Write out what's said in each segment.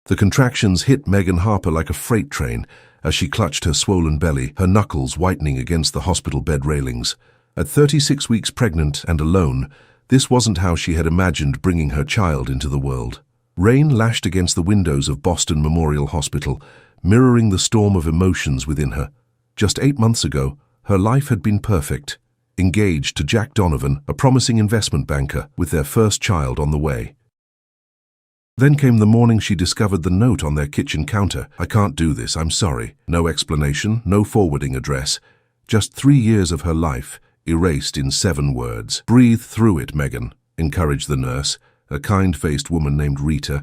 The contractions hit Megan Harper like a freight train as she clutched her swollen belly, her knuckles whitening against the hospital bed railings. At 36 weeks pregnant and alone, this wasn't how she had imagined bringing her child into the world. Rain lashed against the windows of Boston Memorial Hospital, mirroring the storm of emotions within her. Just 8 months ago, her life had been perfect. Engaged to Jack Donovan, a promising investment banker, with their first child on the way. Then came the morning she discovered the note on their kitchen counter. "I can't do this, I'm sorry." No explanation, no forwarding address. Just 3 years of her life, erased in 7 words. "Breathe through it, Megan," encouraged the nurse, a kind-faced woman named Rita,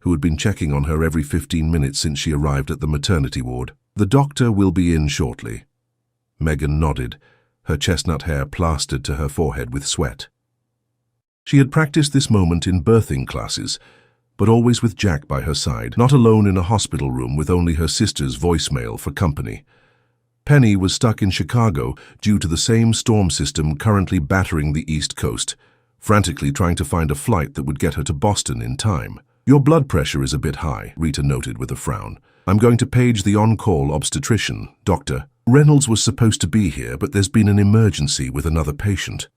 who had been checking on her every 15 minutes since she arrived at the maternity ward. "The doctor will be in shortly." Megan nodded, her chestnut hair plastered to her forehead with sweat. She had practiced this moment in birthing classes, but always with Jack by her side, not alone in a hospital room with only her sister's voicemail for company. Penny was stuck in Chicago due to the same storm system currently battering the East Coast, frantically trying to find a flight that would get her to Boston in time. "Your blood pressure is a bit high," Rita noted with a frown. "I'm going to page the on-call obstetrician, Dr. Reynolds was supposed to be here, but there's been an emergency with another patient."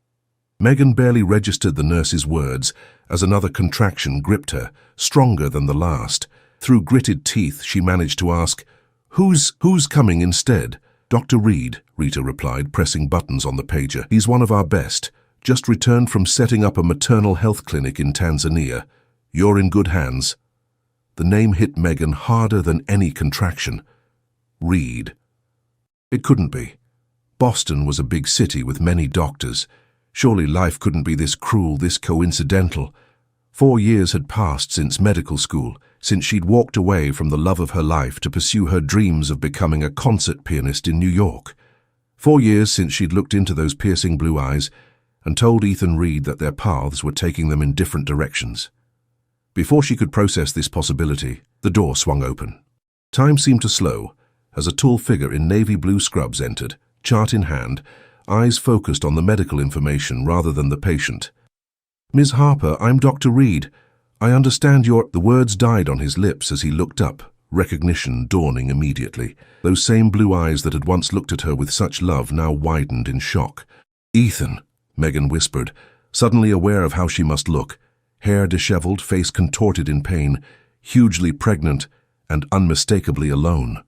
Megan barely registered the nurse's words as another contraction gripped her, stronger than the last. Through gritted teeth, she managed to ask, Who's coming instead?" "Dr. Reed," Rita replied, pressing buttons on the pager. "He's one of our best. Just returned from setting up a maternal health clinic in Tanzania. You're in good hands." The name hit Megan harder than any contraction. Reed. It couldn't be. Boston was a big city with many doctors. Surely life couldn't be this cruel, this coincidental. 4 years had passed since medical school, since she'd walked away from the love of her life to pursue her dreams of becoming a concert pianist in New York. 4 years since she'd looked into those piercing blue eyes and told Ethan Reed that their paths were taking them in different directions. Before she could process this possibility, the door swung open. Time seemed to slow as a tall figure in navy blue scrubs entered, chart in hand, eyes focused on the medical information rather than the patient. "Ms. Harper, I'm Dr. Reed. I understand you're—" The words died on his lips as he looked up, recognition dawning immediately. Those same blue eyes that had once looked at her with such love now widened in shock. "Ethan," Megan whispered, suddenly aware of how she must look. Hair disheveled, face contorted in pain, hugely pregnant, and unmistakably alone.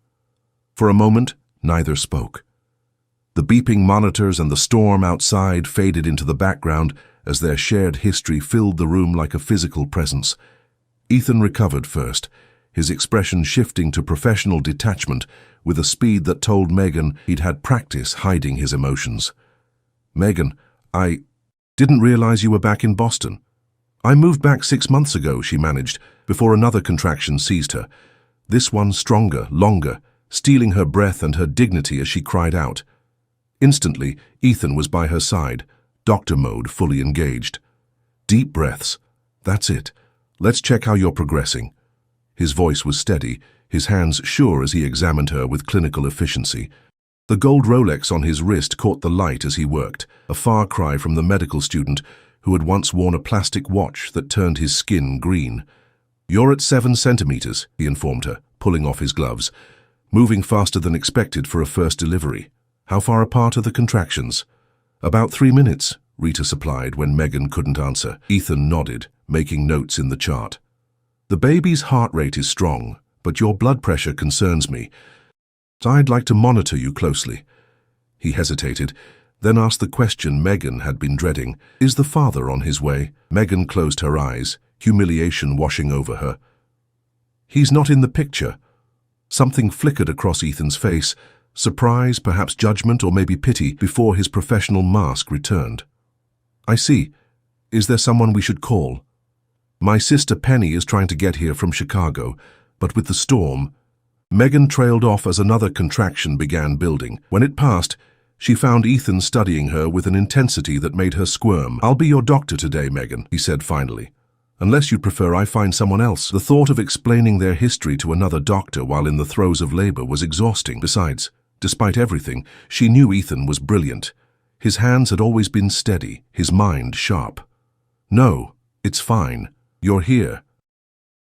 For a moment, neither spoke. The beeping monitors and the storm outside faded into the background as their shared history filled the room like a physical presence. Ethan recovered first, his expression shifting to professional detachment with a speed that told Megan he'd had practice hiding his emotions. "Megan, I didn't realize you were back in Boston." "I moved back 6 months ago," she managed, before another contraction seized her. This one stronger, longer, stealing her breath and her dignity as she cried out. Instantly, Ethan was by her side, doctor mode fully engaged. "Deep breaths. That's it. Let's check how you're progressing." His voice was steady, his hands sure as he examined her with clinical efficiency. The gold Rolex on his wrist caught the light as he worked, a far cry from the medical student who had once worn a plastic watch that turned his skin green. "You're at 7 centimeters, he informed her, pulling off his gloves, moving faster than expected for a first delivery. "How far apart are the contractions?" "About 3 minutes, Rita supplied when Megan couldn't answer. Ethan nodded, making notes in the chart. "The baby's heart rate is strong, but your blood pressure concerns me. I'd like to monitor you closely." He hesitated, then asked the question Megan had been dreading. "Is the father on his way?" Megan closed her eyes, humiliation washing over her. "He's not in the picture." Something flickered across Ethan's face, surprise, perhaps judgment, or maybe pity, before his professional mask returned. "I see. Is there someone we should call?" "My sister Penny is trying to get here from Chicago, but with the storm—" Megan trailed off as another contraction began building. When it passed, she found Ethan studying her with an intensity that made her squirm. "I'll be your doctor today, Megan," he said finally. "Unless you'd prefer I find someone else." The thought of explaining their history to another doctor while in the throes of labor was exhausting. Besides, despite everything, she knew Ethan was brilliant. His hands had always been steady, his mind sharp. "No, it's fine. You're here.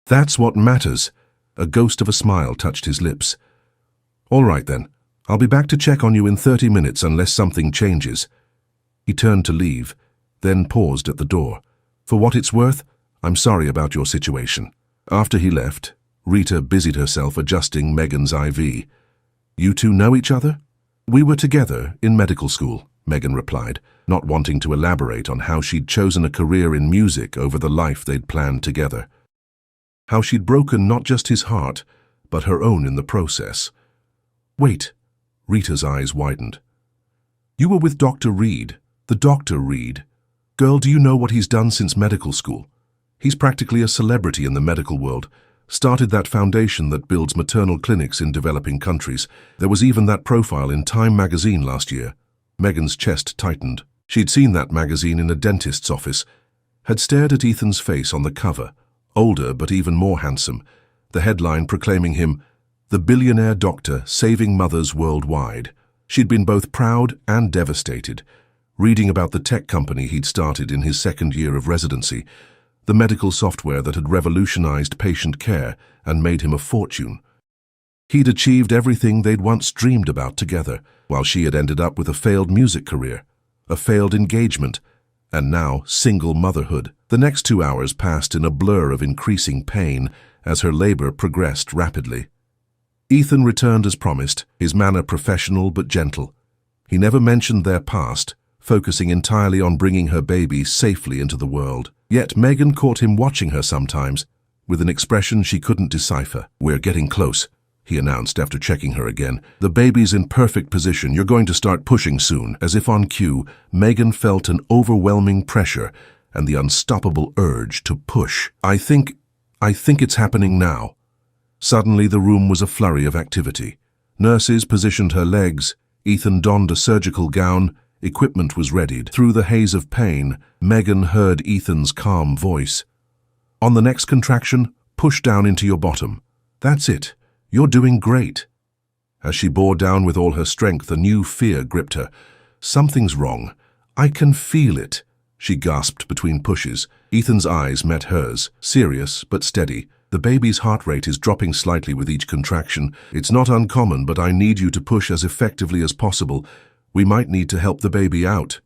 That's what matters." A ghost of a smile touched his lips. "All right then. I'll be back to check on you in 30 minutes unless something changes." He turned to leave, then paused at the door. "For what it's worth, I'm sorry about your situation." After he left, Rita busied herself adjusting Megan's IV. "You two know each other?" "We were together in medical school," Megan replied, not wanting to elaborate on how she'd chosen a career in music over the life they'd planned together. How she'd broken not just his heart, but her own in the process. "Wait," Rita's eyes widened. "You were with Dr. Reed, the Dr. Reed. Girl, do you know what he's done since medical school? He's practically a celebrity in the medical world. Started that foundation that builds maternal clinics in developing countries. There was even that profile in Time magazine last year." Megan's chest tightened. She'd seen that magazine in a dentist's office, had stared at Ethan's face on the cover, older but even more handsome, the headline proclaiming him the billionaire doctor saving mothers worldwide. She'd been both proud and devastated, reading about the tech company he'd started in his second year of residency, the medical software that had revolutionized patient care and made him a fortune. He'd achieved everything they'd once dreamed about together, while she had ended up with a failed music career, a failed engagement, and now single motherhood. The next 2 hours passed in a blur of increasing pain as her labor progressed rapidly. Ethan returned as promised, his manner professional but gentle. He never mentioned their past, focusing entirely on bringing her baby safely into the world. Yet Megan caught him watching her sometimes, with an expression she couldn't decipher. "We're getting close," he announced after checking her again. "The baby's in perfect position. You're going to start pushing soon." As if on cue, Megan felt an overwhelming pressure and the unstoppable urge to push. I think it's happening now." Suddenly the room was a flurry of activity. Nurses positioned her legs, Ethan donned a surgical gown, equipment was readied. Through the haze of pain, Megan heard Ethan's calm voice. "On the next contraction, push down into your bottom. That's it. You're doing great." As she bore down with all her strength, a new fear gripped her. "Something's wrong. I can feel it," she gasped between pushes. Ethan's eyes met hers, serious but steady. "The baby's heart rate is dropping slightly with each contraction. It's not uncommon, but I need you to push as effectively as possible. We might need to help the baby out."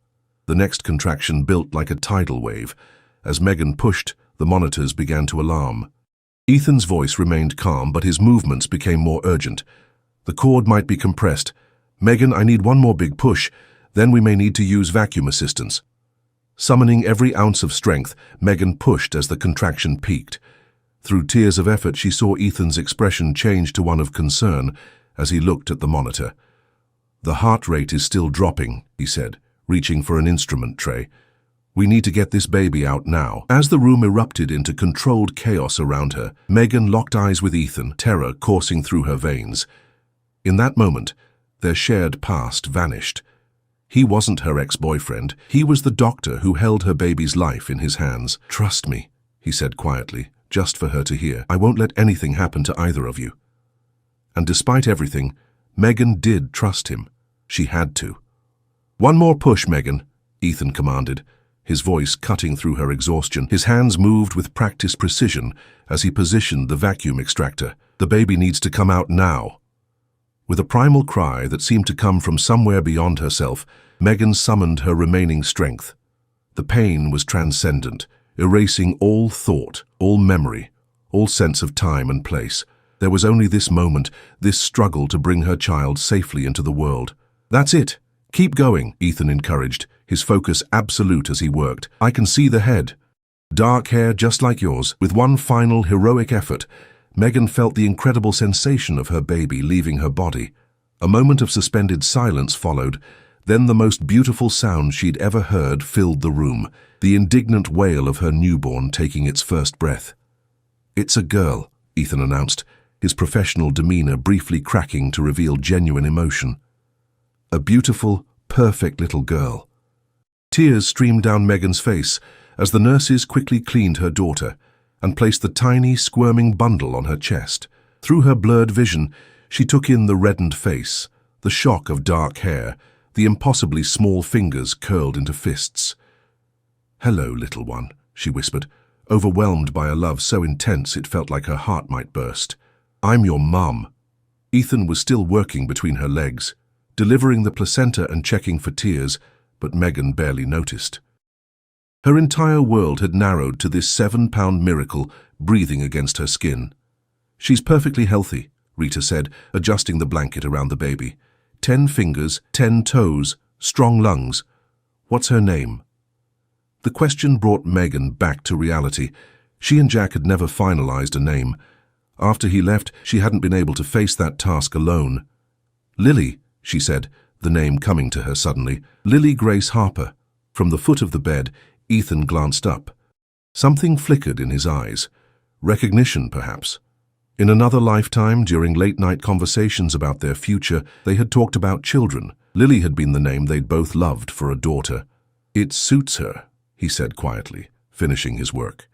The next contraction built like a tidal wave. As Megan pushed, the monitors began to alarm. Ethan's voice remained calm, but his movements became more urgent. "The cord might be compressed. Megan, I need one more big push. Then we may need to use vacuum assistance." Summoning every ounce of strength, Megan pushed as the contraction peaked. Through tears of effort, she saw Ethan's expression change to one of concern as he looked at the monitor. "The heart rate is still dropping," he said, reaching for an instrument tray. "We need to get this baby out now." As the room erupted into controlled chaos around her, Megan locked eyes with Ethan, terror coursing through her veins. In that moment, their shared past vanished. He wasn't her ex-boyfriend. He was the doctor who held her baby's life in his hands. "Trust me," he said quietly, just for her to hear. "I won't let anything happen to either of you." And despite everything, Megan did trust him. She had to. "One more push, Megan," Ethan commanded, his voice cutting through her exhaustion. His hands moved with practiced precision as he positioned the vacuum extractor. "The baby needs to come out now." With a primal cry that seemed to come from somewhere beyond herself, Megan summoned her remaining strength. The pain was transcendent, erasing all thought, all memory, all sense of time and place. There was only this moment, this struggle to bring her child safely into the world. "That's it. Keep going," Ethan encouraged, his focus absolute as he worked. "I can see the head. Dark hair just like yours." With one final heroic effort, Megan felt the incredible sensation of her baby leaving her body. A moment of suspended silence followed, then the most beautiful sound she'd ever heard filled the room, the indignant wail of her newborn taking its first breath. "It's a girl," Ethan announced, his professional demeanor briefly cracking to reveal genuine emotion. A beautiful, perfect little girl. Tears streamed down Megan's face as the nurses quickly cleaned her daughter and placed the tiny, squirming bundle on her chest. Through her blurred vision, she took in the reddened face, the shock of dark hair, the impossibly small fingers curled into fists. "Hello, little one," she whispered, overwhelmed by a love so intense it felt like her heart might burst. I'm your mum." Ethan was still working between her legs, delivering the placenta and checking for tears, but Megan barely noticed. Her entire world had narrowed to this 7-pound miracle breathing against her skin. "She's perfectly healthy," Rita said, adjusting the blanket around the baby. 10 fingers, 10 toes, strong lungs. What's her name? The question brought Megan back to reality. She and Jack had never finalized a name. After he left, she hadn't been able to face that task alone. "Lily," she said, the name coming to her suddenly. "Lily Grace Harper." From the foot of the bed, Ethan glanced up. Something flickered in his eyes. Recognition, perhaps. In another lifetime, during late-night conversations about their future, they had talked about children. Lily had been the name they'd both loved for a daughter. "It suits her," he said quietly, finishing his work.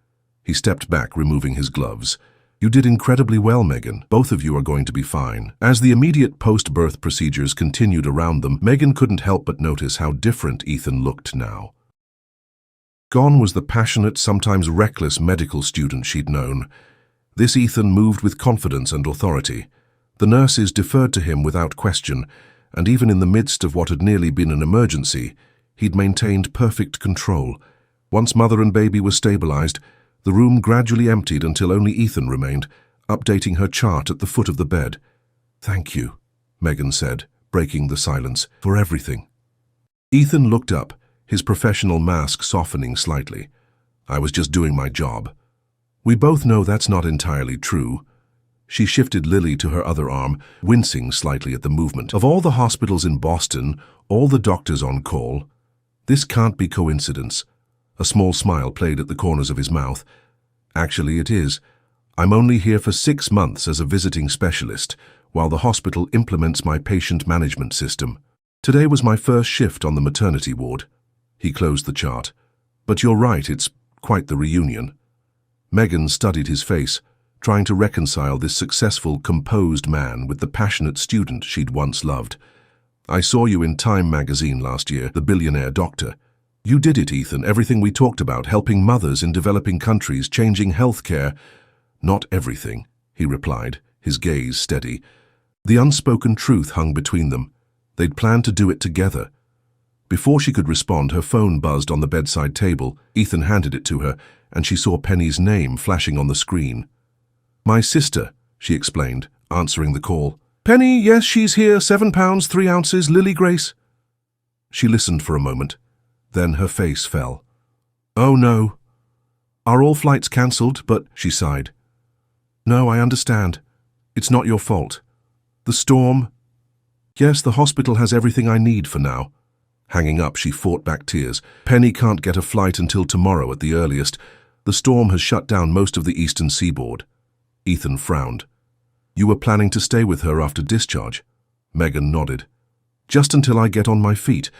He stepped back, removing his gloves. "You did incredibly well, Megan. Both of you are going to be fine." As the immediate post-birth procedures continued around them, Megan couldn't help but notice how different Ethan looked now. Gone was the passionate, sometimes reckless medical student she'd known. This Ethan moved with confidence and authority. The nurses deferred to him without question, and even in the midst of what had nearly been an emergency, he'd maintained perfect control. Once mother and baby were stabilized, the room gradually emptied until only Ethan remained, updating her chart at the foot of the bed. "Thank you," Megan said, breaking the silence, "for everything." Ethan looked up, his professional mask softening slightly. "I was just doing my job." "We both know that's not entirely true." She shifted Lily to her other arm, wincing slightly at the movement. "Of all the hospitals in Boston, all the doctors on call. This can't be coincidence." A small smile played at the corners of his mouth. "Actually, it is. I'm only here for 6 months as a visiting specialist, while the hospital implements my patient management system. Today was my first shift on the maternity ward." He closed the chart. "But you're right, it's quite the reunion." Megan studied his face, trying to reconcile this successful, composed man with the passionate student she'd once loved. "I saw you in Time magazine last year, the Billionaire doctor. You did it, Ethan, everything we talked about, helping mothers in developing countries, changing healthcare." "Not everything," he replied, his gaze steady. The unspoken truth hung between them. They'd planned to do it together. Before she could respond, her phone buzzed on the bedside table. Ethan handed it to her, and she saw Penny's name flashing on the screen. "My sister," she explained, answering the call. "Penny, yes, she's here, 7 pounds, 3 ounces, Lily Grace." She listened for a moment. Then her face fell. "Oh no. Are all flights cancelled?" "But," she sighed. "No, I understand. It's not your fault. The storm." "Yes, the hospital has everything I need for now." Hanging up, she fought back tears. "Penny can't get a flight until tomorrow at the earliest. The storm has shut down most of the eastern seaboard." Ethan frowned. "You were planning to stay with her after discharge?" Megan nodded. "Just until I get on my feet.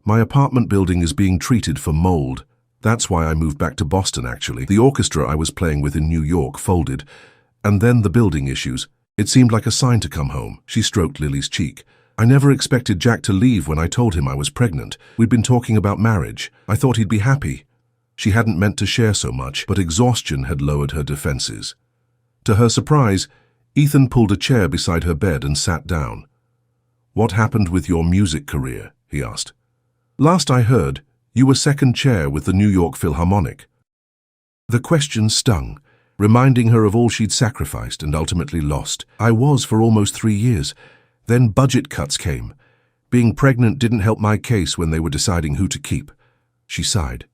My apartment building is being treated for mold. That's why I moved back to Boston, actually. The orchestra I was playing with in New York folded. And then the building issues. It seemed like a sign to come home." She stroked Lily's cheek. "I never expected Jack to leave when I told him I was pregnant. We'd been talking about marriage. I thought he'd be happy." She hadn't meant to share so much, but exhaustion had lowered her defenses. To her surprise, Ethan pulled a chair beside her bed and sat down. "What happened with your music career?" he asked. "Last I heard, you were second chair with the New York Philharmonic." The question stung, reminding her of all she'd sacrificed and ultimately lost. "I was for almost 3 years. Then budget cuts came. Being pregnant didn't help my case when they were deciding who to keep." She sighed.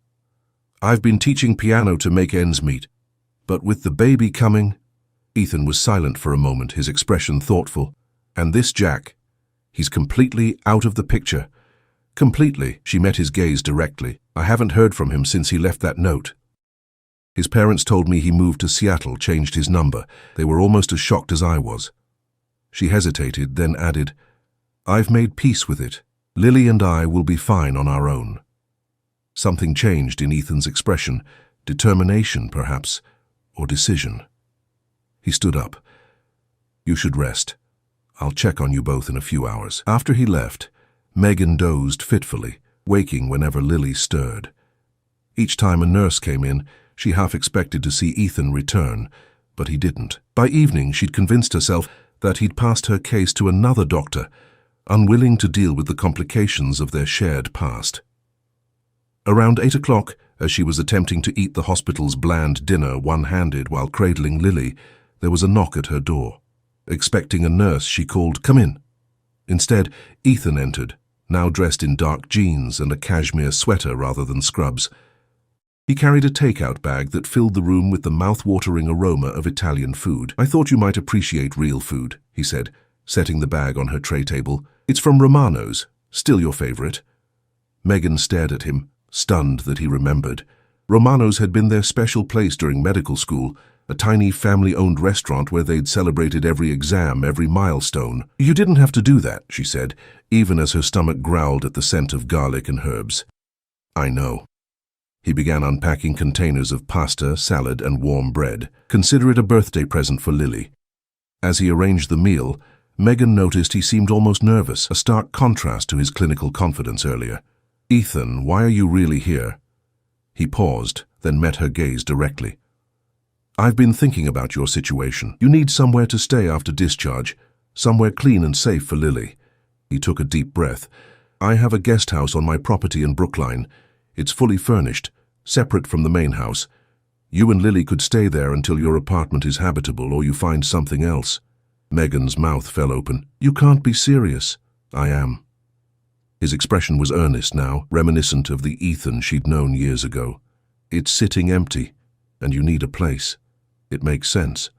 "I've been teaching piano to make ends meet. But with the baby coming..." Ethan was silent for a moment, his expression thoughtful. "And this Jack, he's completely out of the picture." "Completely." She met his gaze directly. "I haven't heard from him since he left that note. His parents told me he moved to Seattle, changed his number. They were almost as shocked as I was." She hesitated, then added, "I've made peace with it. Lily and I will be fine on our own." Something changed in Ethan's expression, determination perhaps, or decision. He stood up. "You should rest. I'll check on you both in a few hours." After he left, Megan dozed fitfully, waking whenever Lily stirred. Each time a nurse came in, she half expected to see Ethan return, but he didn't. By evening, she'd convinced herself that he'd passed her case to another doctor, unwilling to deal with the complications of their shared past. Around 8 o'clock, as she was attempting to eat the hospital's bland dinner one-handed while cradling Lily, there was a knock at her door. Expecting a nurse, she called, "Come in." Instead, Ethan entered, now dressed in dark jeans and a cashmere sweater rather than scrubs. He carried a takeout bag that filled the room with the mouth-watering aroma of Italian food. "I thought you might appreciate real food," he said, setting the bag on her tray table. "It's from Romano's. Still your favorite?" Megan stared at him, stunned that he remembered. Romano's had been their special place during medical school, a tiny family-owned restaurant where they'd celebrated every exam, every milestone. "You didn't have to do that," she said, even as her stomach growled at the scent of garlic and herbs. "I know." He began unpacking containers of pasta, salad, and warm bread. "Consider it a birthday present for Lily." As he arranged the meal, Megan noticed he seemed almost nervous, a stark contrast to his clinical confidence earlier. "Ethan, why are you really here?" He paused, then met her gaze directly. "I've been thinking about your situation. You need somewhere to stay after discharge, somewhere clean and safe for Lily." He took a deep breath. "I have a guest house on my property in Brookline. It's fully furnished, separate from the main house. You and Lily could stay there until your apartment is habitable or you find something else." Megan's mouth fell open. "You can't be serious." "I am." His expression was earnest now, reminiscent of the Ethan she'd known years ago. "It's sitting empty, and you need a place. It makes sense."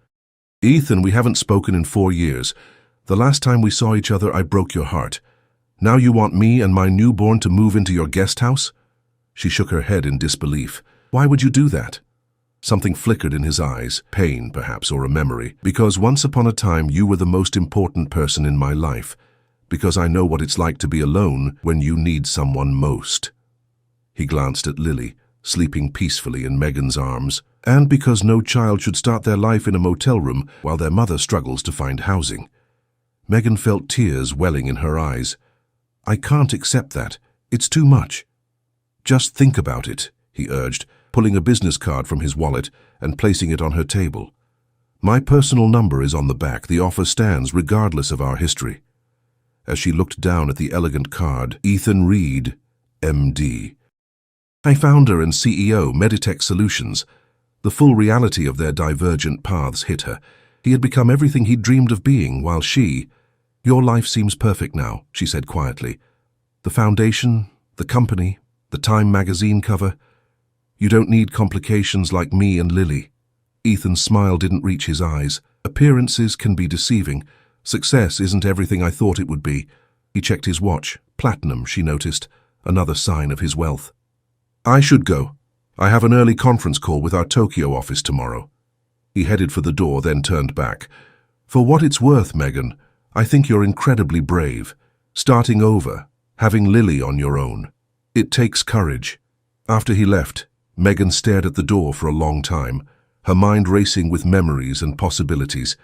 "Ethan, we haven't spoken in 4 years. The last time we saw each other, I broke your heart. Now you want me and my newborn to move into your guest house?" She shook her head in disbelief. "Why would you do that?" Something flickered in his eyes, pain perhaps, or a memory. "Because once upon a time you were the most important person in my life. Because I know what it's like to be alone when you need someone most." He glanced at Lily, sleeping peacefully in Megan's arms. "And because no child should start their life in a motel room while their mother struggles to find housing." Megan felt tears welling in her eyes. "I can't accept that. It's too much." "Just think about it," he urged, pulling a business card from his wallet and placing it on her table. "My personal number is on the back. The offer stands regardless of our history." As she looked down at the elegant card, Ethan Reed, MD. Founder and CEO, Meditech Solutions. The full reality of their divergent paths hit her. He had become everything he'd dreamed of being, while she— "Your life seems perfect now," she said quietly. "The foundation, the company, the Time magazine cover. You don't need complications like me and Lily." Ethan's smile didn't reach his eyes. "Appearances can be deceiving. Success isn't everything I thought it would be." He checked his watch. Platinum, she noticed, another sign of his wealth. "I should go. I have an early conference call with our Tokyo office tomorrow." He headed for the door, then turned back. "For what it's worth, Megan, I think you're incredibly brave. Starting over, having Lily on your own. It takes courage." After he left, Megan stared at the door for a long time, her mind racing with memories and possibilities.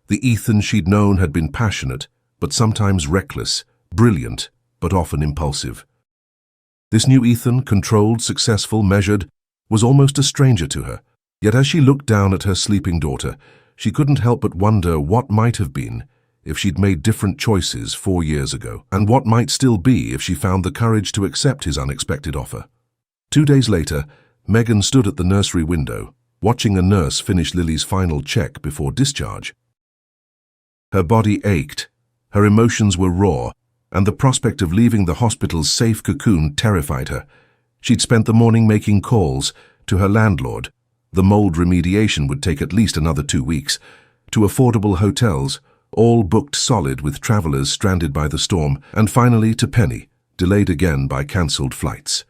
The Ethan she'd known had been passionate, but sometimes reckless, brilliant, but often impulsive. This new Ethan, controlled, successful, measured, was almost a stranger to her. Yet as she looked down at her sleeping daughter, she couldn't help but wonder what might have been if she'd made different choices 4 years ago, and what might still be if she found the courage to accept his unexpected offer. 2 days later, Megan stood at the nursery window, watching a nurse finish Lily's final check before discharge. Her body ached, her emotions were raw, and the prospect of leaving the hospital's safe cocoon terrified her. She'd spent the morning making calls to her landlord. The mold remediation would take at least another 2 weeks. To affordable hotels, all booked solid with travelers stranded by the storm, and finally to Penny, delayed again by cancelled flights.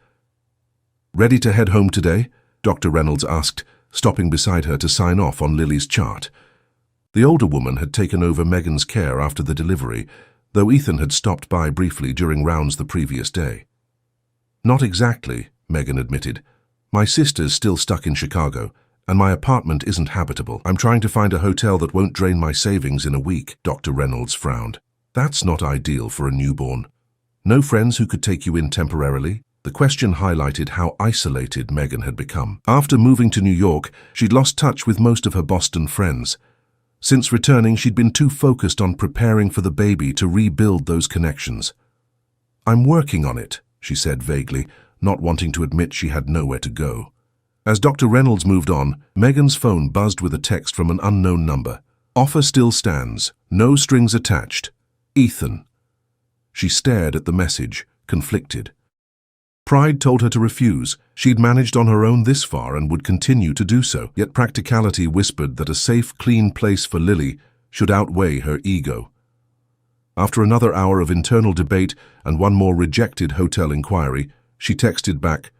"Ready to head home today?" Dr. Reynolds asked, stopping beside her to sign off on Lily's chart. The older woman had taken over Megan's care after the delivery, though Ethan had stopped by briefly during rounds the previous day. "Not exactly," Megan admitted. "My sister's still stuck in Chicago, and my apartment isn't habitable. I'm trying to find a hotel that won't drain my savings in a week." Dr. Reynolds frowned. "That's not ideal for a newborn. No friends who could take you in temporarily?" The question highlighted how isolated Megan had become. After moving to New York, she'd lost touch with most of her Boston friends. Since returning, she'd been too focused on preparing for the baby to rebuild those connections. "I'm working on it," she said vaguely, not wanting to admit she had nowhere to go. As Dr. Reynolds moved on, Megan's phone buzzed with a text from an unknown number. "Offer still stands. No strings attached. Ethan." She stared at the message, conflicted. Pride told her to refuse. She'd managed on her own this far and would continue to do so. Yet practicality whispered that a safe, clean place for Lily should outweigh her ego. After another hour of internal debate and one more rejected hotel inquiry, she texted back,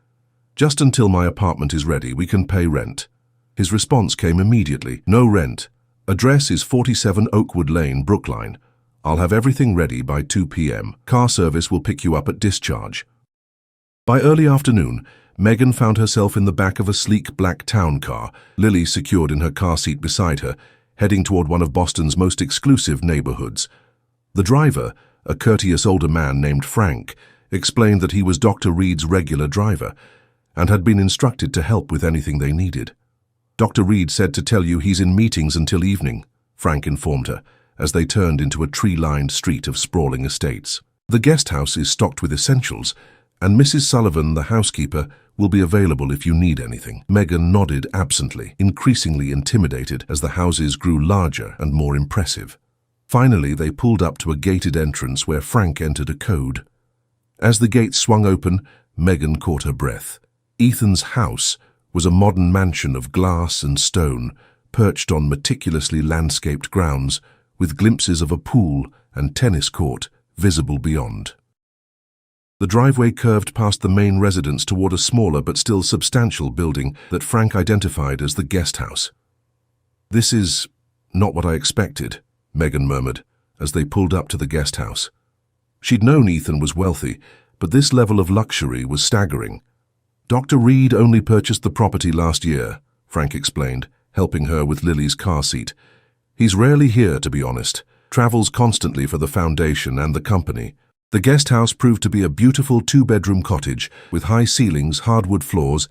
"Just until my apartment is ready, we can pay rent." His response came immediately. "No rent. Address is 47 Oakwood Lane, Brookline. I'll have everything ready by 2 p.m. Car service will pick you up at discharge." By early afternoon, Megan found herself in the back of a sleek black town car, Lily secured in her car seat beside her, heading toward one of Boston's most exclusive neighborhoods. The driver, a courteous older man named Frank, explained that he was Dr. Reed's regular driver and had been instructed to help with anything they needed. "Dr. Reed said to tell you he's in meetings until evening," Frank informed her, as they turned into a tree-lined street of sprawling estates. "The guest house is stocked with essentials, and Mrs. Sullivan, the housekeeper, will be available if you need anything." Megan nodded absently, increasingly intimidated as the houses grew larger and more impressive. Finally, they pulled up to a gated entrance where Frank entered a code. As the gate swung open, Megan caught her breath. Ethan's house was a modern mansion of glass and stone, perched on meticulously landscaped grounds, with glimpses of a pool and tennis court visible beyond. The driveway curved past the main residence toward a smaller but still substantial building that Frank identified as the guest house. "This is not what I expected," Megan murmured, as they pulled up to the guest house. She'd known Ethan was wealthy, but this level of luxury was staggering. "Dr. Reed only purchased the property last year," Frank explained, helping her with Lily's car seat. "He's rarely here, to be honest. Travels constantly for the foundation and the company." The guest house proved to be a beautiful two-bedroom cottage with high ceilings, hardwood floors,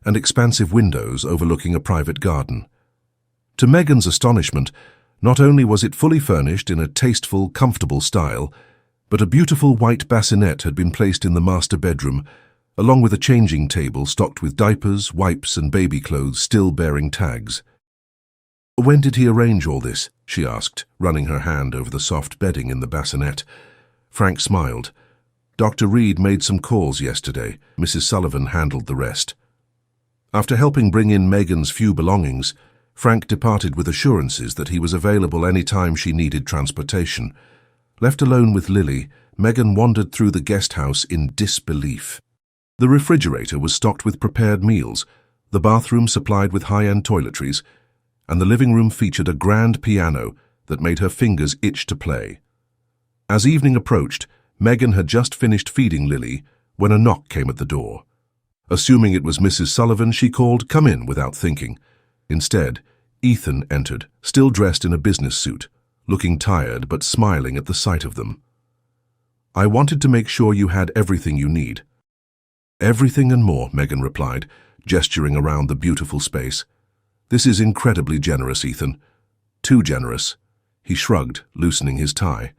and expansive windows overlooking a private garden. To Megan's astonishment, not only was it fully furnished in a tasteful, comfortable style, but a beautiful white bassinet had been placed in the master bedroom, along with a changing table stocked with diapers, wipes, and baby clothes still bearing tags. "When did he arrange all this?" she asked, running her hand over the soft bedding in the bassinet. Frank smiled. "Dr. Reed made some calls yesterday. Mrs. Sullivan handled the rest." After helping bring in Megan's few belongings, Frank departed with assurances that he was available any time she needed transportation. Left alone with Lily, Megan wandered through the guest house in disbelief. The refrigerator was stocked with prepared meals, the bathroom supplied with high-end toiletries, and the living room featured a grand piano that made her fingers itch to play. As evening approached, Megan had just finished feeding Lily when a knock came at the door. Assuming it was Mrs. Sullivan, she called, "Come in," without thinking. Instead, Ethan entered, still dressed in a business suit, looking tired but smiling at the sight of them. "I wanted to make sure you had everything you need." "Everything and more," Megan replied, gesturing around the beautiful space. "This is incredibly generous, Ethan. Too generous." He shrugged, loosening his tie.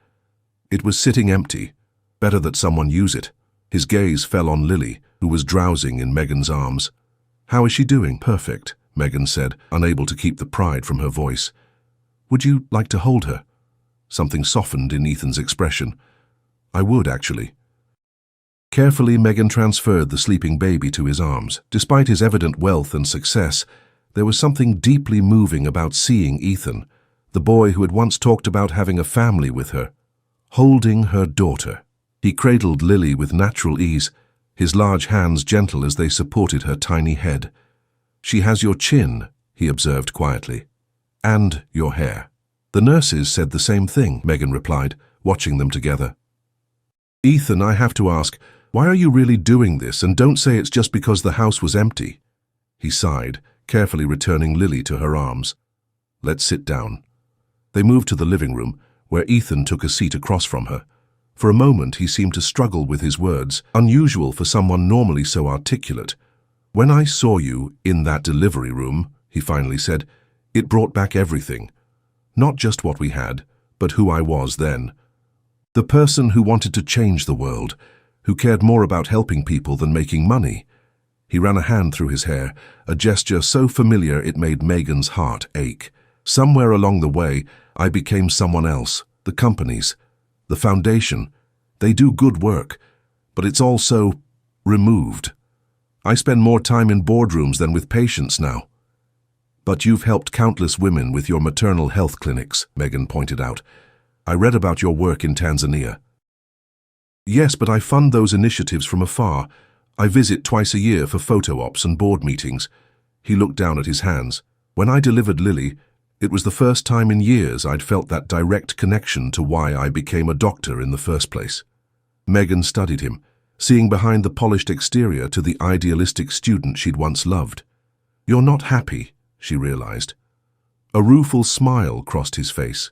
It was sitting empty. Better that someone use it. His gaze fell on Lily, who was drowsing in Megan's arms. "How is she doing?" "Perfect," Megan said, unable to keep the pride from her voice. "Would you like to hold her?" Something softened in Ethan's expression. "I would, actually." Carefully, Megan transferred the sleeping baby to his arms. Despite his evident wealth and success, there was something deeply moving about seeing Ethan, the boy who had once talked about having a family with her, holding her daughter. He cradled Lily with natural ease, his large hands gentle as they supported her tiny head. "She has your chin," he observed quietly, "and your hair." "The nurses said the same thing," Megan replied, watching them together. "Ethan, I have to ask, why are you really doing this, and don't say it's just because the house was empty?" He sighed, carefully returning Lily to her arms. "Let's sit down." They moved to the living room, where Ethan took a seat across from her. For a moment he seemed to struggle with his words, unusual for someone normally so articulate. "When I saw you in that delivery room," he finally said, "it brought back everything. Not just what we had, but who I was then. The person who wanted to change the world, who cared more about helping people than making money." He ran a hand through his hair, a gesture so familiar it made Megan's heart ache. "Somewhere along the way, I became someone else. The companies, the foundation, they do good work, but it's all so removed. I spend more time in boardrooms than with patients now." "But you've helped countless women with your maternal health clinics," Megan pointed out. "I read about your work in Tanzania." "Yes, but I fund those initiatives from afar. I visit twice a year for photo ops and board meetings." He looked down at his hands. "When I delivered Lily, it was the first time in years I'd felt that direct connection to why I became a doctor in the first place." Megan studied him, seeing behind the polished exterior to the idealistic student she'd once loved. "You're not happy," she realized. A rueful smile crossed his face.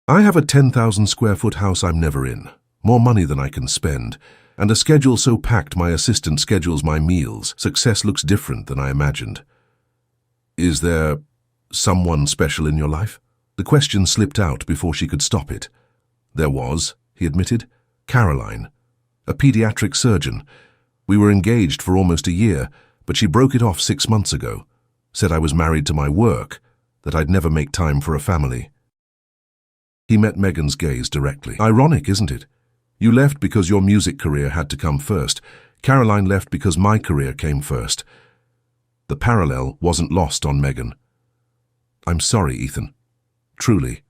"I have a 10,000 square foot house I'm never in, more money than I can spend, and a schedule so packed my assistant schedules my meals. Success looks different than I imagined." "Is there someone special in your life?" The question slipped out before she could stop it. "There was," he admitted. "Caroline, a pediatric surgeon. We were engaged for almost a year, but she broke it off 6 months ago. Said I was married to my work, that I'd never make time for a family." He met Megan's gaze directly. "Ironic, isn't it? You left because your music career had to come first. Caroline left because my career came first." The parallel wasn't lost on Megan. "I'm sorry, Ethan. Truly."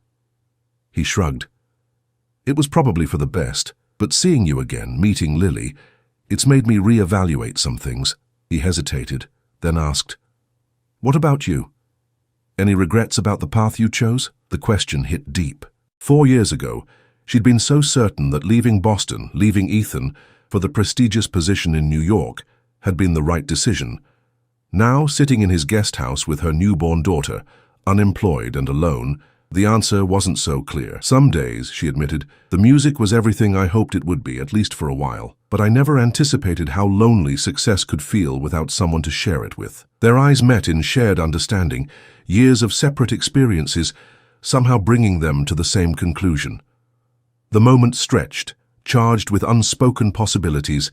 He shrugged. "It was probably for the best, but seeing you again, meeting Lily, it's made me reevaluate some things." He hesitated, then asked, "What about you? Any regrets about the path you chose?" The question hit deep. 4 years ago, she'd been so certain that leaving Boston, leaving Ethan, for the prestigious position in New York, had been the right decision. Now, sitting in his guest house with her newborn daughter, unemployed and alone, the answer wasn't so clear. "Some days," she admitted, "the music was everything I hoped it would be, at least for a while. But I never anticipated how lonely success could feel without someone to share it with." Their eyes met in shared understanding, years of separate experiences, somehow bringing them to the same conclusion. The moment stretched, charged with unspoken possibilities,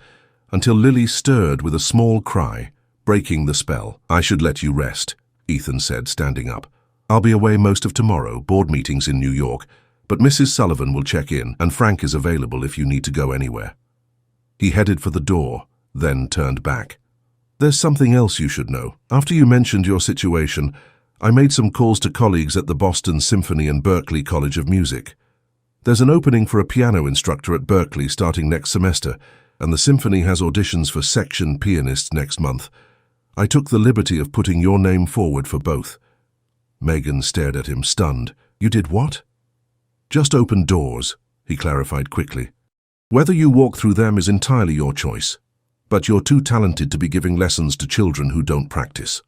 until Lily stirred with a small cry, breaking the spell. "I should let you rest," Ethan said, standing up. "I'll be away most of tomorrow, board meetings in New York, but Mrs. Sullivan will check in, and Frank is available if you need to go anywhere." He headed for the door, then turned back. "There's something else you should know. After you mentioned your situation, I made some calls to colleagues at the Boston Symphony and Berklee College of Music. There's an opening for a piano instructor at Berklee starting next semester, and the symphony has auditions for section pianists next month. I took the liberty of putting your name forward for both." Megan stared at him, stunned. "You did what?" "Just opened doors," he clarified quickly. "Whether you walk through them is entirely your choice, but you're too talented to be giving lessons to children who don't practice."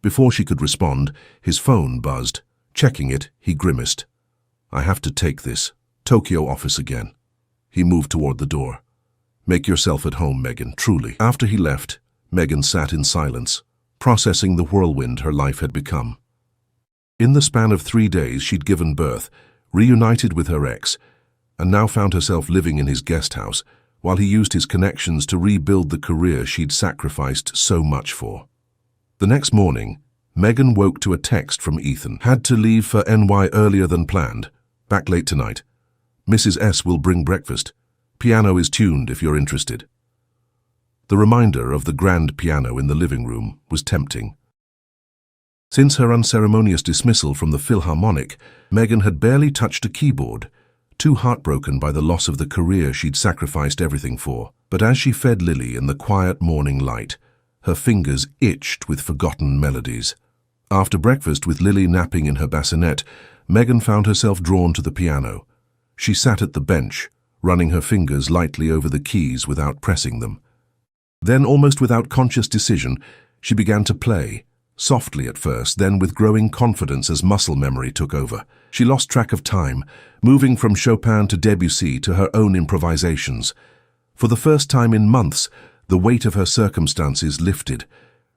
Before she could respond, his phone buzzed. Checking it, he grimaced. "I have to take this. Tokyo office again." He moved toward the door. "Make yourself at home, Megan, truly." After he left, Megan sat in silence, processing the whirlwind her life had become. In the span of 3 days, she'd given birth, reunited with her ex, and now found herself living in his guest house, while he used his connections to rebuild the career she'd sacrificed so much for. The next morning, Megan woke to a text from Ethan. "Had to leave for NY earlier than planned. Back late tonight. Mrs. S will bring breakfast. Piano is tuned if you're interested." The reminder of the grand piano in the living room was tempting. Since her unceremonious dismissal from the Philharmonic, Megan had barely touched a keyboard, too heartbroken by the loss of the career she'd sacrificed everything for. But as she fed Lily in the quiet morning light, her fingers itched with forgotten melodies. After breakfast, with Lily napping in her bassinet, Megan found herself drawn to the piano. She sat at the bench, running her fingers lightly over the keys without pressing them. Then, almost without conscious decision, she began to play, softly at first, then with growing confidence as muscle memory took over. She lost track of time, moving from Chopin to Debussy to her own improvisations. For the first time in months, the weight of her circumstances lifted,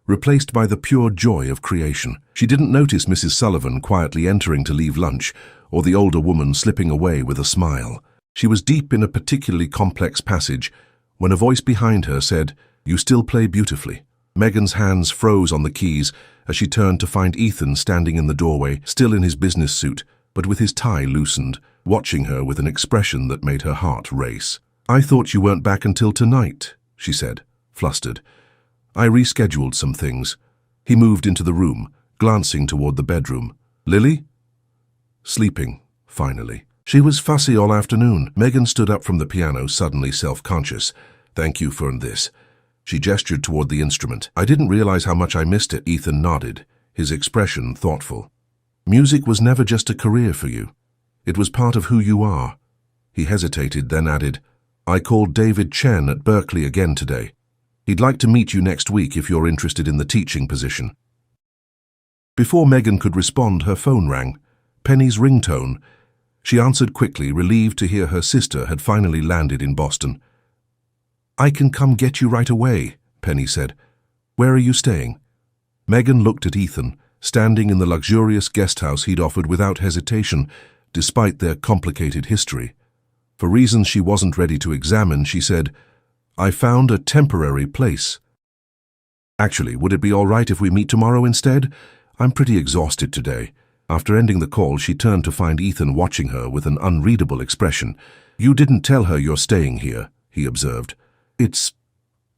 replaced by the pure joy of creation. She didn't notice Mrs. Sullivan quietly entering to leave lunch, or the older woman slipping away with a smile. She was deep in a particularly complex passage when a voice behind her said, "You still play beautifully." Megan's hands froze on the keys as she turned to find Ethan standing in the doorway, still in his business suit, but with his tie loosened, watching her with an expression that made her heart race. "I thought you weren't back until tonight," she said, flustered. "I rescheduled some things." He moved into the room, glancing toward the bedroom. "Lily?" "Sleeping, finally." She was fussy all afternoon. Megan stood up from the piano, suddenly self-conscious. "Thank you for this." She gestured toward the instrument. "I didn't realize how much I missed it." Ethan nodded, his expression thoughtful. "Music was never just a career for you. It was part of who you are." He hesitated, then added, "I called David Chen at Berkeley again today. He'd like to meet you next week if you're interested in the teaching position." Before Megan could respond, her phone rang. Penny's ringtone. She answered quickly, relieved to hear her sister had finally landed in Boston. "I can come get you right away," Penny said. "Where are you staying?" Megan looked at Ethan, standing in the luxurious guest house he'd offered without hesitation, despite their complicated history. For reasons she wasn't ready to examine, she said, "I found a temporary place." "Actually, would it be all right if we meet tomorrow instead? I'm pretty exhausted today." After ending the call, she turned to find Ethan watching her with an unreadable expression. "You didn't tell her you're staying here," he observed. "It's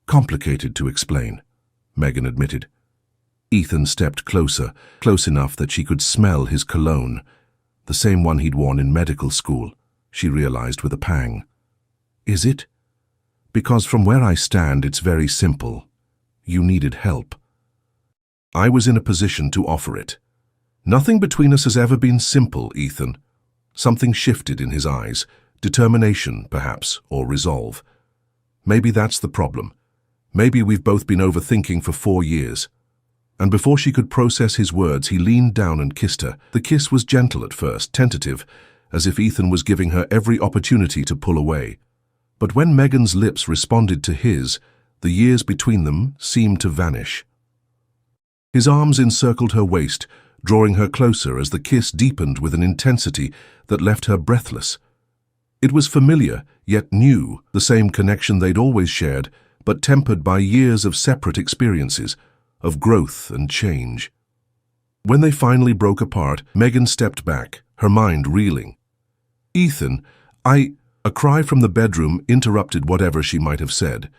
complicated to explain," Megan admitted. Ethan stepped closer, close enough that she could smell his cologne, the same one he'd worn in medical school, she realized with a pang. "Is it? Because from where I stand, it's very simple. You needed help. I was in a position to offer it. Nothing between us has ever been simple, Ethan." Something shifted in his eyes, determination, perhaps, or resolve. "Maybe that's the problem. Maybe we've both been overthinking for 4 years." And before she could process his words, he leaned down and kissed her. The kiss was gentle at first, tentative, as if Ethan was giving her every opportunity to pull away. But when Megan's lips responded to his, the years between them seemed to vanish. His arms encircled her waist, drawing her closer as the kiss deepened with an intensity that left her breathless. It was familiar, yet new, the same connection they'd always shared, but tempered by years of separate experiences, of growth and change. When they finally broke apart, Megan stepped back, her mind reeling. "Ethan, A cry from the bedroom interrupted whatever she might have said.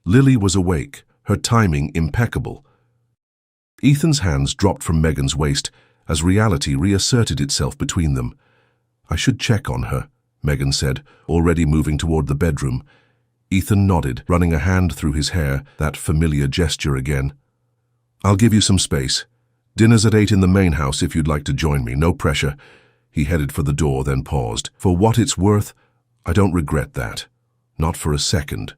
Lily was awake, her timing impeccable. Ethan's hands dropped from Megan's waist as reality reasserted itself between them. "I should check on her," Megan said, already moving toward the bedroom. Ethan nodded, running a hand through his hair, that familiar gesture again. "I'll give you some space. Dinner's at 8 in the main house if you'd like to join me, no pressure." He headed for the door, then paused. "For what it's worth, I don't regret that. Not for a second."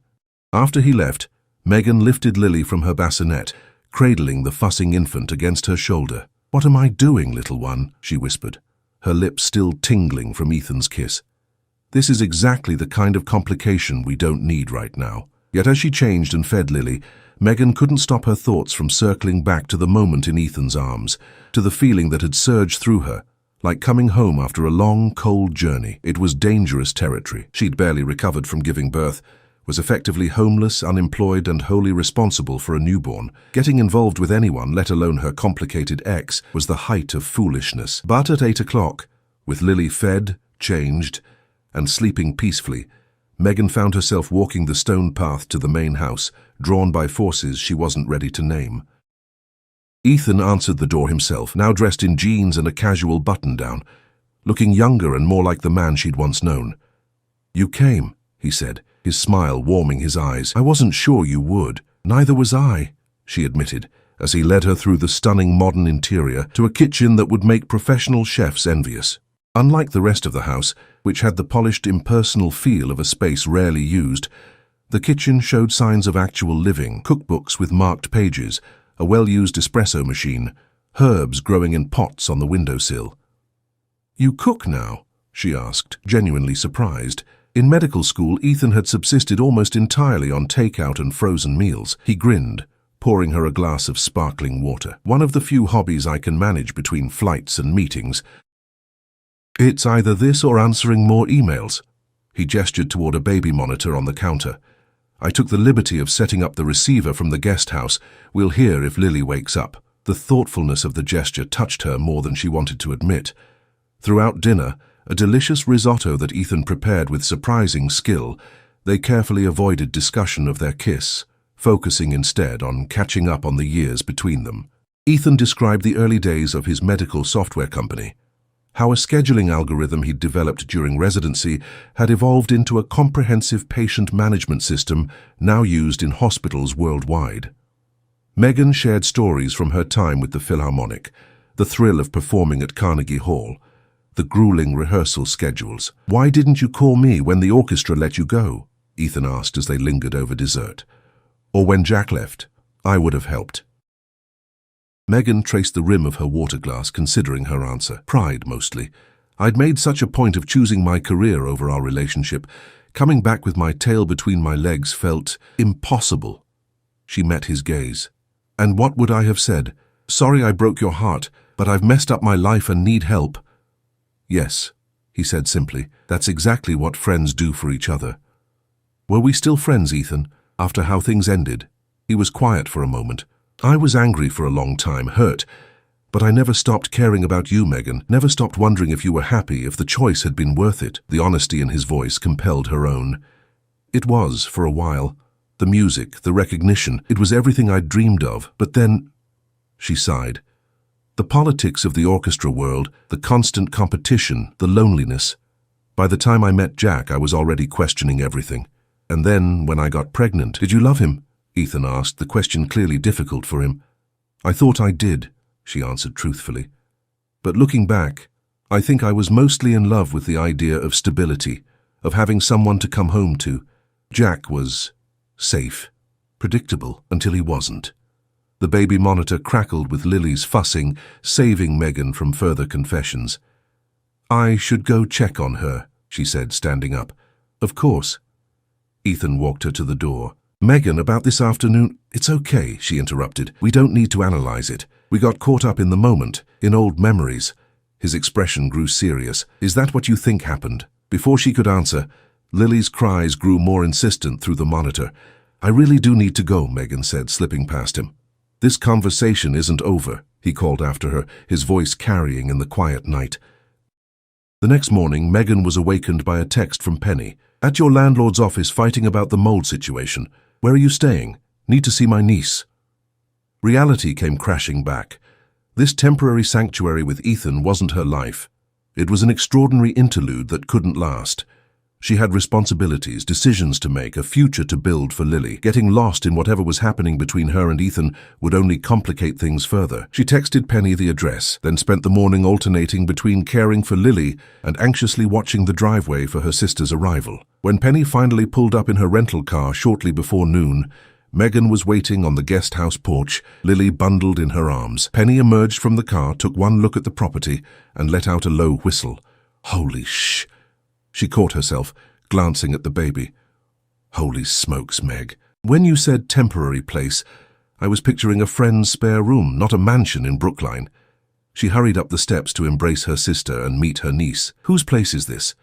After he left, Megan lifted Lily from her bassinet, cradling the fussing infant against her shoulder. "What am I doing, little one?" she whispered, her lips still tingling from Ethan's kiss. "This is exactly the kind of complication we don't need right now." Yet as she changed and fed Lily, Megan couldn't stop her thoughts from circling back to the moment in Ethan's arms, to the feeling that had surged through her, like coming home after a long, cold journey. It was dangerous territory. She'd barely recovered from giving birth, was effectively homeless, unemployed, and wholly responsible for a newborn. Getting involved with anyone, let alone her complicated ex, was the height of foolishness. But at 8 o'clock, with Lily fed, changed, and sleeping peacefully, Megan found herself walking the stone path to the main house, drawn by forces she wasn't ready to name. Ethan answered the door himself, now dressed in jeans and a casual button-down, looking younger and more like the man she'd once known. "You came," he said, his smile warming his eyes. "I wasn't sure you would." "Neither was I," she admitted, as he led her through the stunning modern interior to a kitchen that would make professional chefs envious. Unlike the rest of the house, which had the polished, impersonal feel of a space rarely used, the kitchen showed signs of actual living: cookbooks with marked pages, a well-used espresso machine, herbs growing in pots on the windowsill. "You cook now?" she asked, genuinely surprised. In medical school, Ethan had subsisted almost entirely on takeout and frozen meals. He grinned, pouring her a glass of sparkling water. "One of the few hobbies I can manage between flights and meetings. It's either this or answering more emails." He gestured toward a baby monitor on the counter. "I took the liberty of setting up the receiver from the guest house. We'll hear if Lily wakes up." The thoughtfulness of the gesture touched her more than she wanted to admit. Throughout dinner, a delicious risotto that Ethan prepared with surprising skill, they carefully avoided discussion of their kiss, focusing instead on catching up on the years between them. Ethan described the early days of his medical software company, how a scheduling algorithm he'd developed during residency had evolved into a comprehensive patient management system now used in hospitals worldwide. Megan shared stories from her time with the Philharmonic, the thrill of performing at Carnegie Hall, the grueling rehearsal schedules. "Why didn't you call me when the orchestra let you go?" Ethan asked as they lingered over dessert. "Or when Jack left, I would have helped." Megan traced the rim of her water glass, considering her answer. "Pride, mostly. I'd made such a point of choosing my career over our relationship. Coming back with my tail between my legs felt impossible." She met his gaze. "And what would I have said? Sorry I broke your heart, but I've messed up my life and need help." "Yes," he said simply. "That's exactly what friends do for each other." "Were we still friends, Ethan, after how things ended?" He was quiet for a moment. "I was angry for a long time, hurt, but I never stopped caring about you, Megan, never stopped wondering if you were happy, if the choice had been worth it." The honesty in his voice compelled her own. "It was, for a while. The music, the recognition, it was everything I'd dreamed of, but then—" She sighed. "The politics of the orchestra world, the constant competition, the loneliness. By the time I met Jack, I was already questioning everything. And then, when I got pregnant—" "Did you love him?" Ethan asked, the question clearly difficult for him. "I thought I did," she answered truthfully. "But looking back, I think I was mostly in love with the idea of stability, of having someone to come home to. Jack was safe, predictable, until he wasn't." The baby monitor crackled with Lily's fussing, saving Megan from further confessions. "I should go check on her," she said, standing up. "Of course." Ethan walked her to the door. "Megan, about this afternoon—" "It's okay," she interrupted. "We don't need to analyze it. We got caught up in the moment, in old memories." His expression grew serious. "Is that what you think happened?" Before she could answer, Lily's cries grew more insistent through the monitor. "I really do need to go," Megan said, slipping past him. "This conversation isn't over," he called after her, his voice carrying in the quiet night. The next morning, Megan was awakened by a text from Penny. "At your landlord's office fighting about the mold situation. Where are you staying? Need to see my niece." Reality came crashing back. This temporary sanctuary with Ethan wasn't her life. It was an extraordinary interlude that couldn't last. She had responsibilities, decisions to make, a future to build for Lily. Getting lost in whatever was happening between her and Ethan would only complicate things further. She texted Penny the address, then spent the morning alternating between caring for Lily and anxiously watching the driveway for her sister's arrival. When Penny finally pulled up in her rental car shortly before noon, Megan was waiting on the guest house porch, Lily bundled in her arms. Penny emerged from the car, took one look at the property, and let out a low whistle. "Holy sh—" She caught herself, glancing at the baby. "Holy smokes, Meg. When you said temporary place, I was picturing a friend's spare room, not a mansion in Brookline." She hurried up the steps to embrace her sister and meet her niece. "Whose place is this?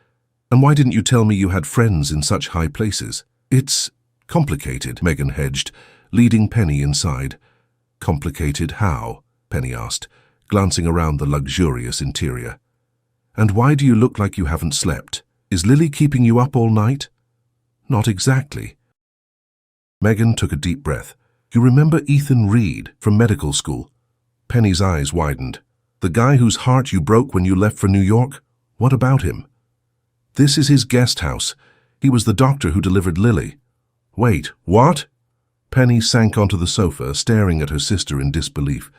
And why didn't you tell me you had friends in such high places?" "It's complicated," Megan hedged, leading Penny inside. "Complicated how?" Penny asked, glancing around the luxurious interior. "And why do you look like you haven't slept? Is Lily keeping you up all night?" "Not exactly." Megan took a deep breath. "You remember Ethan Reed from medical school?" Penny's eyes widened. "The guy whose heart you broke when you left for New York? What about him?" "This is his guest house. He was the doctor who delivered Lily." "Wait, what?" Penny sank onto the sofa, staring at her sister in disbelief.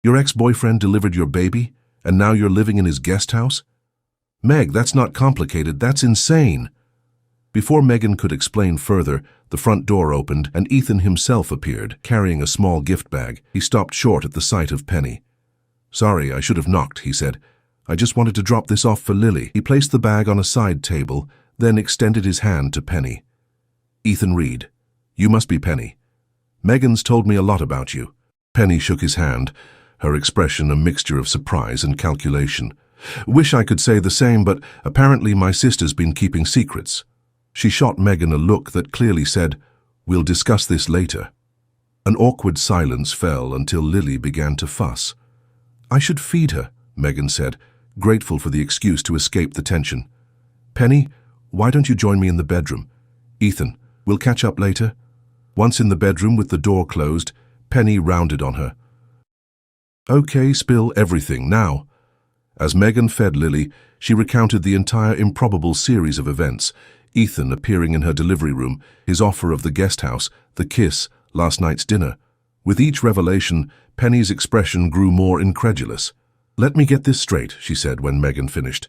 "Your ex-boyfriend delivered your baby, and now you're living in his guest house?" "Meg, that's not complicated, that's insane." Before Megan could explain further, the front door opened and Ethan himself appeared, carrying a small gift bag. He stopped short at the sight of Penny. "Sorry, I should have knocked," he said. "I just wanted to drop this off for Lily." He placed the bag on a side table, then extended his hand to Penny. "Ethan Reed, you must be Penny. Megan's told me a lot about you." Penny shook his hand, her expression a mixture of surprise and calculation. "Wish I could say the same, but apparently my sister's been keeping secrets." She shot Megan a look that clearly said, "We'll discuss this later." An awkward silence fell until Lily began to fuss. "I should feed her," Megan said, grateful for the excuse to escape the tension. "Penny, why don't you join me in the bedroom? Ethan, we'll catch up later." Once in the bedroom with the door closed, Penny rounded on her. "Okay, spill everything, now." As Megan fed Lily, she recounted the entire improbable series of events: Ethan appearing in her delivery room, his offer of the guest house, the kiss, last night's dinner. With each revelation, Penny's expression grew more incredulous. "Let me get this straight," she said when Megan finished.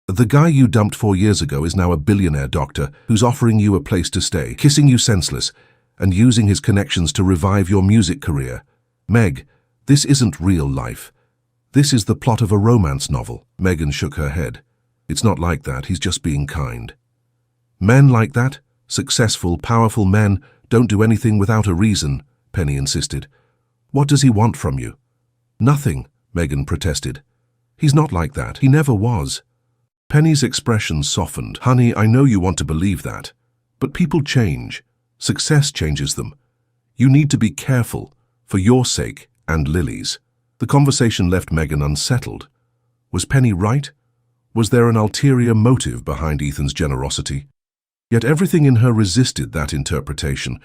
"The guy you dumped 4 years ago is now a billionaire doctor who's offering you a place to stay, kissing you senseless, and using his connections to revive your music career. Meg, this isn't real life. This is the plot of a romance novel." Megan shook her head. "It's not like that, he's just being kind." "Men like that, successful, powerful men, don't do anything without a reason," Penny insisted. "What does he want from you?" "Nothing," Megan protested. "He's not like that. He never was." Penny's expression softened. "Honey, I know you want to believe that, but people change. Success changes them. You need to be careful, for your sake and Lily's." The conversation left Megan unsettled. Was Penny right? Was there an ulterior motive behind Ethan's generosity? Yet everything in her resisted that interpretation.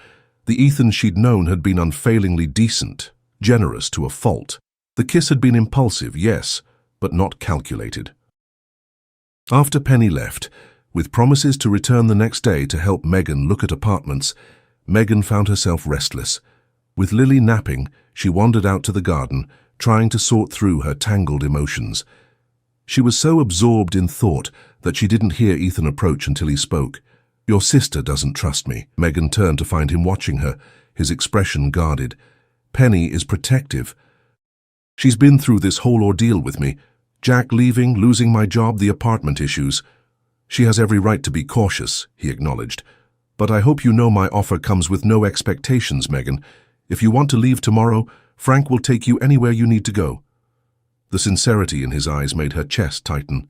The Ethan she'd known had been unfailingly decent, generous to a fault. The kiss had been impulsive, yes, but not calculated. After Penny left, with promises to return the next day to help Megan look at apartments, Megan found herself restless. With Lily napping, she wandered out to the garden, trying to sort through her tangled emotions. She was so absorbed in thought that she didn't hear Ethan approach until he spoke. "Your sister doesn't trust me." Megan turned to find him watching her, his expression guarded. "Penny is protective. She's been through this whole ordeal with me. Jack leaving, losing my job, the apartment issues. She has every right to be cautious," he acknowledged. "But I hope you know my offer comes with no expectations, Megan. If you want to leave tomorrow, Frank will take you anywhere you need to go." The sincerity in his eyes made her chest tighten.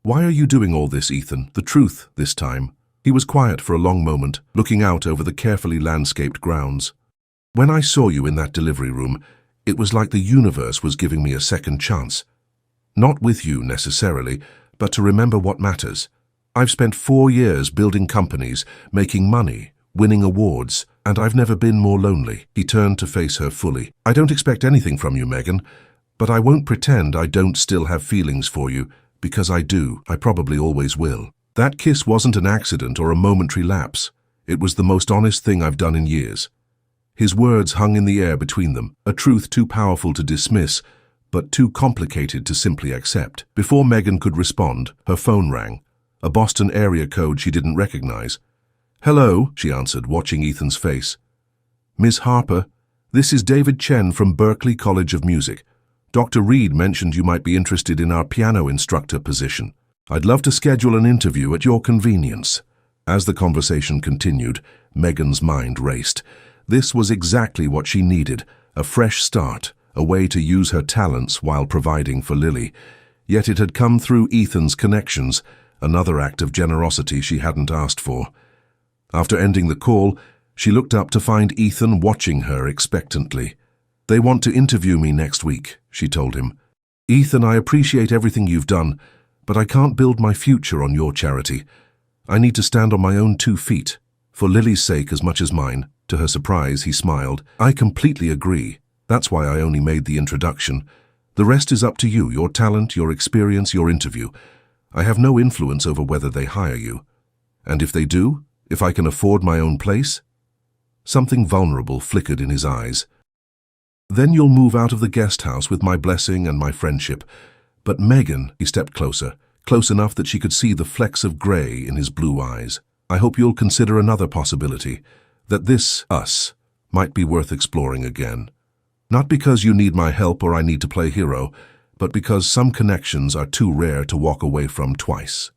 "Why are you doing all this, Ethan? The truth, this time." He was quiet for a long moment, looking out over the carefully landscaped grounds. "When I saw you in that delivery room, it was like the universe was giving me a second chance. Not with you, necessarily, but to remember what matters. I've spent 4 years building companies, making money, winning awards, and I've never been more lonely." He turned to face her fully. "I don't expect anything from you, Megan, but I won't pretend I don't still have feelings for you, because I do. I probably always will. That kiss wasn't an accident or a momentary lapse. It was the most honest thing I've done in years." His words hung in the air between them, a truth too powerful to dismiss, but too complicated to simply accept. Before Megan could respond, her phone rang, a Boston area code she didn't recognize. "Hello," she answered, watching Ethan's face. "Miss Harper, this is David Chen from Berklee College of Music. Dr. Reed mentioned you might be interested in our piano instructor position. I'd love to schedule an interview at your convenience." As the conversation continued, Megan's mind raced. This was exactly what she needed, a fresh start, a way to use her talents while providing for Lily. Yet it had come through Ethan's connections, another act of generosity she hadn't asked for. After ending the call, she looked up to find Ethan watching her expectantly. "They want to interview me next week," she told him. "Ethan, I appreciate everything you've done, but I can't build my future on your charity. I need to stand on my own 2 feet, for Lily's sake as much as mine." To her surprise, he smiled. "I completely agree. That's why I only made the introduction. The rest is up to you, your talent, your experience, your interview. I have no influence over whether they hire you. And if they do, if I can afford my own place?" Something vulnerable flickered in his eyes. "Then you'll move out of the guest house with my blessing and my friendship. But Megan," he stepped closer, close enough that she could see the flecks of grey in his blue eyes. I hope you'll consider another possibility, that this, us, might be worth exploring again. Not because you need my help or I need to play hero, but because some connections are too rare to walk away from twice.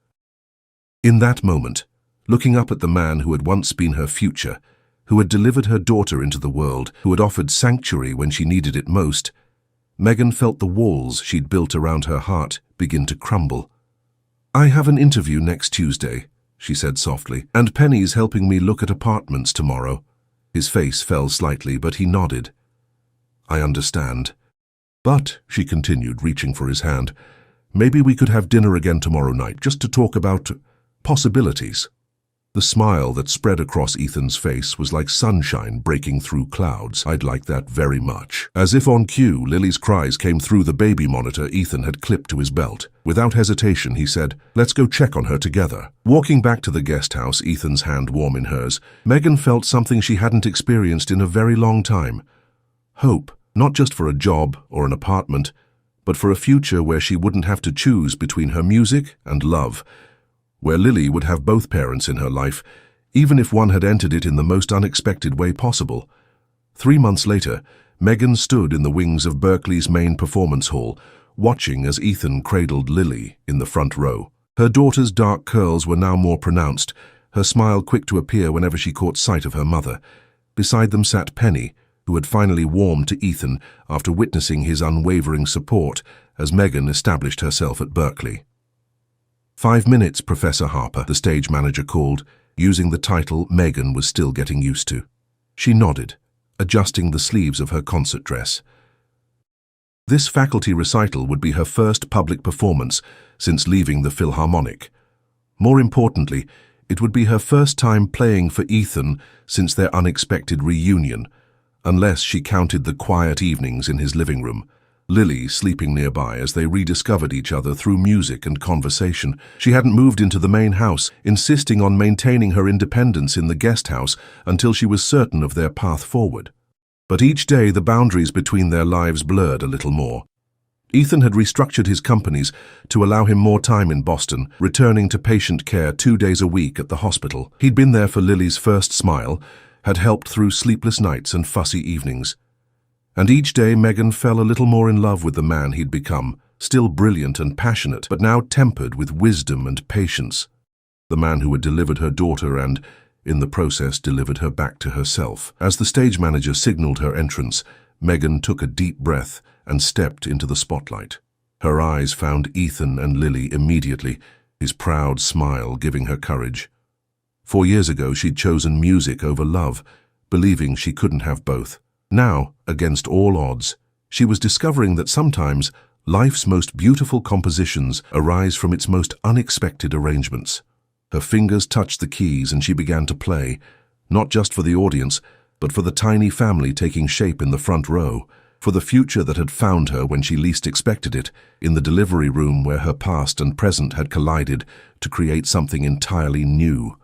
In that moment, looking up at the man who had once been her future, who had delivered her daughter into the world, who had offered sanctuary when she needed it most, Megan felt the walls she'd built around her heart begin to crumble. "I have an interview next Tuesday," she said softly, "and Penny's helping me look at apartments tomorrow." His face fell slightly, but he nodded. "I understand. But," she continued, reaching for his hand, "maybe we could have dinner again tomorrow night, just to talk about possibilities." The smile that spread across Ethan's face was like sunshine breaking through clouds. "I'd like that very much." As if on cue, Lily's cries came through the baby monitor Ethan had clipped to his belt. Without hesitation, he said, "Let's go check on her together." Walking back to the guest house, Ethan's hand warm in hers, Megan felt something she hadn't experienced in a very long time. Hope, not just for a job or an apartment, but for a future where she wouldn't have to choose between her music and love, where Lily would have both parents in her life, even if one had entered it in the most unexpected way possible. 3 months later, Megan stood in the wings of Berkeley's main performance hall, watching as Ethan cradled Lily in the front row. Her daughter's dark curls were now more pronounced, her smile quick to appear whenever she caught sight of her mother. Beside them sat Penny, who had finally warmed to Ethan after witnessing his unwavering support as Megan established herself at Berkeley. "5 minutes, Professor Harper," the stage manager called, using the title Megan was still getting used to. She nodded, adjusting the sleeves of her concert dress. This faculty recital would be her first public performance since leaving the Philharmonic. More importantly, it would be her first time playing for Ethan since their unexpected reunion, unless she counted the quiet evenings in his living room, Lily sleeping nearby as they rediscovered each other through music and conversation. She hadn't moved into the main house, insisting on maintaining her independence in the guest house until she was certain of their path forward. But each day the boundaries between their lives blurred a little more. Ethan had restructured his companies to allow him more time in Boston, returning to patient care 2 days a week at the hospital. He'd been there for Lily's first smile, had helped through sleepless nights and fussy evenings. And each day Megan fell a little more in love with the man he'd become, still brilliant and passionate, but now tempered with wisdom and patience. The man who had delivered her daughter and, in the process, delivered her back to herself. As the stage manager signaled her entrance, Megan took a deep breath and stepped into the spotlight. Her eyes found Ethan and Lily immediately, his proud smile giving her courage. 4 years ago she'd chosen music over love, believing she couldn't have both. Now, against all odds, she was discovering that sometimes life's most beautiful compositions arise from its most unexpected arrangements. Her fingers touched the keys and she began to play, not just for the audience, but for the tiny family taking shape in the front row, for the future that had found her when she least expected it, in the delivery room where her past and present had collided to create something entirely new.